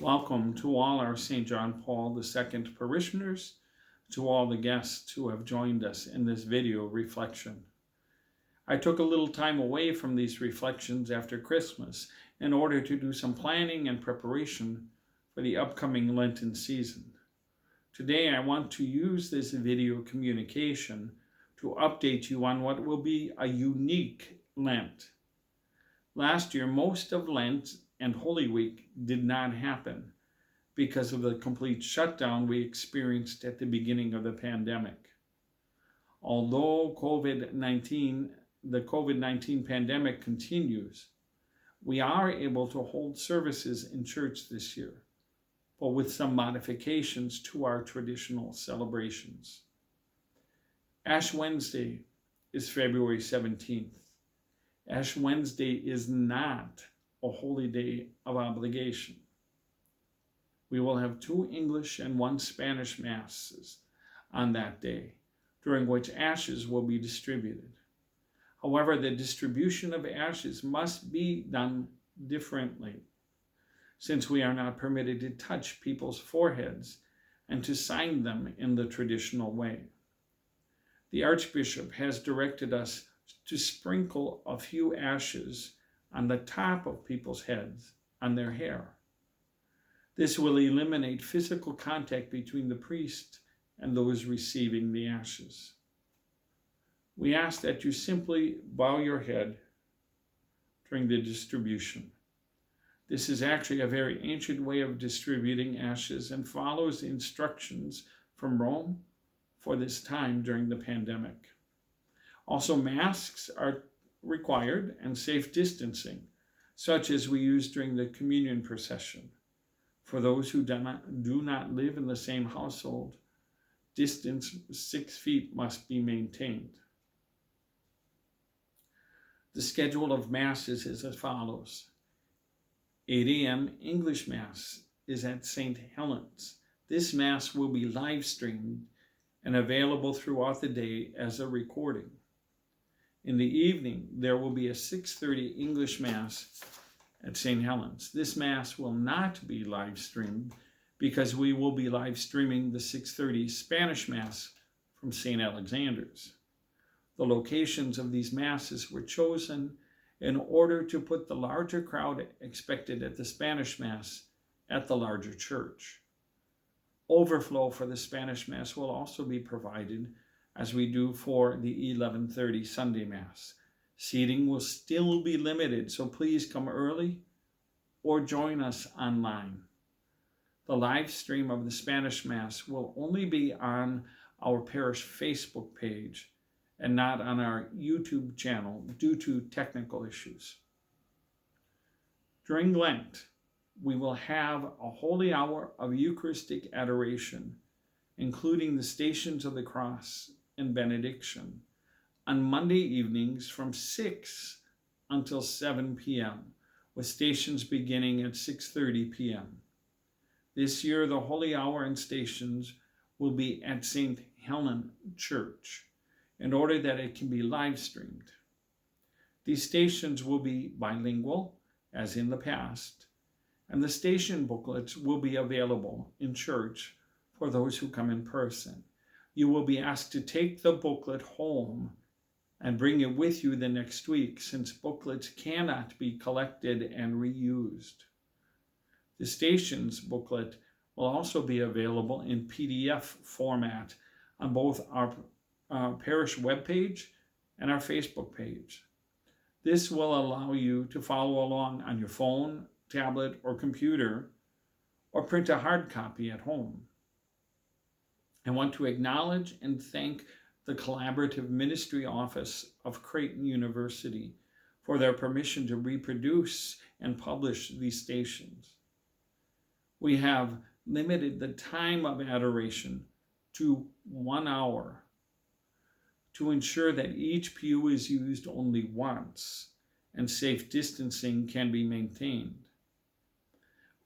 Welcome to all our St. John Paul II parishioners, to all the guests who have joined us in this video reflection. I took a little time away from these reflections after Christmas in order to do some planning and preparation for the upcoming Lenten season. Today I want to use this video communication to update you on what will be a unique Lent. Last year, most of Lent and Holy Week did not happen because of the complete shutdown we experienced at the beginning of the pandemic. Although the COVID-19 pandemic continues, we are able to hold services in church this year, but with some modifications to our traditional celebrations. Ash Wednesday is February 17th. Ash Wednesday is not a holy day of obligation. We will have 2 English and 1 Spanish masses on that day, during which ashes will be distributed. However, the distribution of ashes must be done differently, since we are not permitted to touch people's foreheads and to sign them in the traditional way. The Archbishop has directed us to sprinkle a few ashes on the top of people's heads, on their hair. This will eliminate physical contact between the priest and those receiving the ashes. We ask that you simply bow your head during the distribution. This is actually a very ancient way of distributing ashes and follows the instructions from Rome for this time during the pandemic. Also, masks are required and safe distancing, such as we use during the communion procession. For those who do not live in the same household, distance 6 feet must be maintained. The schedule of Masses is as follows. 8 a.m. English Mass is at St. Helens. This Mass will be live streamed and available throughout the day as a recording. In the evening, there will be a 6:30 English Mass at St. Helens. This Mass will not be live streamed because we will be live streaming the 6:30 Spanish Mass from St. Alexander's. The locations of these Masses were chosen in order to put the larger crowd expected at the Spanish Mass at the larger church. Overflow for the Spanish Mass will also be provided as we do for the 11:30 Sunday Mass. Seating will still be limited, so please come early or join us online. The live stream of the Spanish Mass will only be on our parish Facebook page and not on our YouTube channel due to technical issues. During Lent, we will have a holy hour of Eucharistic adoration, including the Stations of the Cross and benediction, on Monday evenings from 6 until 7 p.m., with stations beginning at 6:30 p.m. This year, the Holy Hour and stations will be at St. Helen Church in order that it can be live streamed. These stations will be bilingual, as in the past, and the station booklets will be available in church for those who come in person. You will be asked to take the booklet home and bring it with you the next week, since booklets cannot be collected and reused. The stations booklet will also be available in PDF format on both our parish webpage and our Facebook page. This will allow you to follow along on your phone, tablet, or computer, or print a hard copy at home. I want to acknowledge and thank the Collaborative Ministry Office of Creighton University for their permission to reproduce and publish these stations. We have limited the time of adoration to 1 hour to ensure that each pew is used only once and safe distancing can be maintained.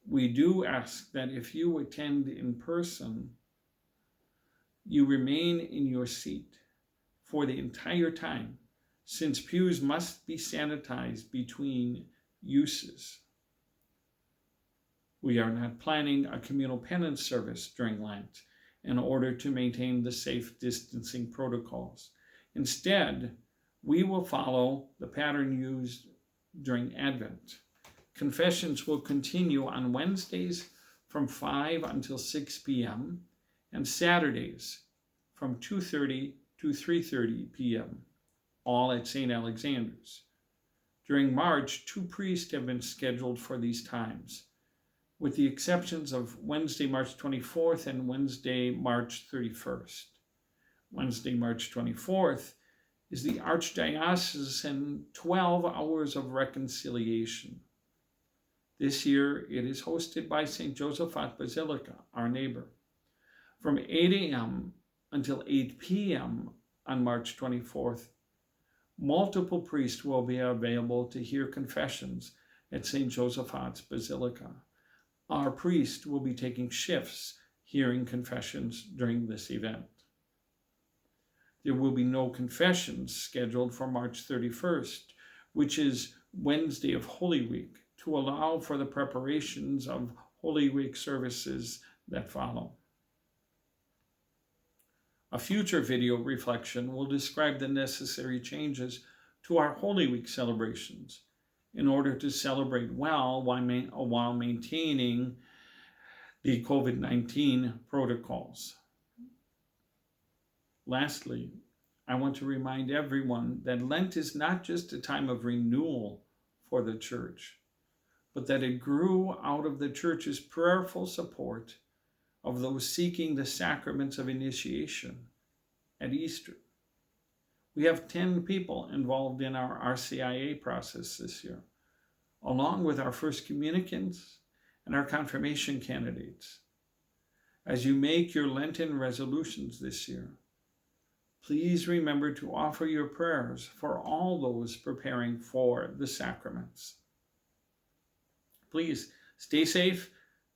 We do ask that if you attend in person, you remain in your seat for the entire time, since pews must be sanitized between uses. We are not planning a communal penance service during Lent in order to maintain the safe distancing protocols. Instead, we will follow the pattern used during Advent. Confessions will continue on Wednesdays from 5 until 6 p.m. and Saturdays from 2:30 to 3:30 p.m., all at St. Alexander's. During March, 2 priests have been scheduled for these times, with the exceptions of Wednesday, March 24th and Wednesday, March 31st. Wednesday, March 24th is the Archdiocesan 12 Hours of Reconciliation. This year, it is hosted by St. Josaphat Basilica, our neighbor. From 8 a.m. until 8 p.m. on March 24th, multiple priests will be available to hear confessions at St. Josaphat's Basilica. Our priest will be taking shifts hearing confessions during this event. There will be no confessions scheduled for March 31st, which is Wednesday of Holy Week, to allow for the preparations of Holy Week services that follow. A future video reflection will describe the necessary changes to our Holy Week celebrations in order to celebrate well while maintaining the COVID-19 protocols. Lastly, I want to remind everyone that Lent is not just a time of renewal for the Church, but that it grew out of the Church's prayerful support of those seeking the sacraments of initiation at Easter. We have 10 people involved in our RCIA process this year, along with our first communicants and our confirmation candidates. As you make your Lenten resolutions this year, please remember to offer your prayers for all those preparing for the sacraments. Please stay safe,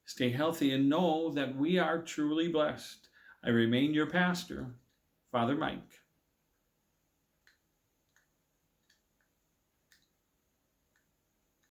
stay healthy, and know that we are truly blessed. I remain your pastor, Father Mike.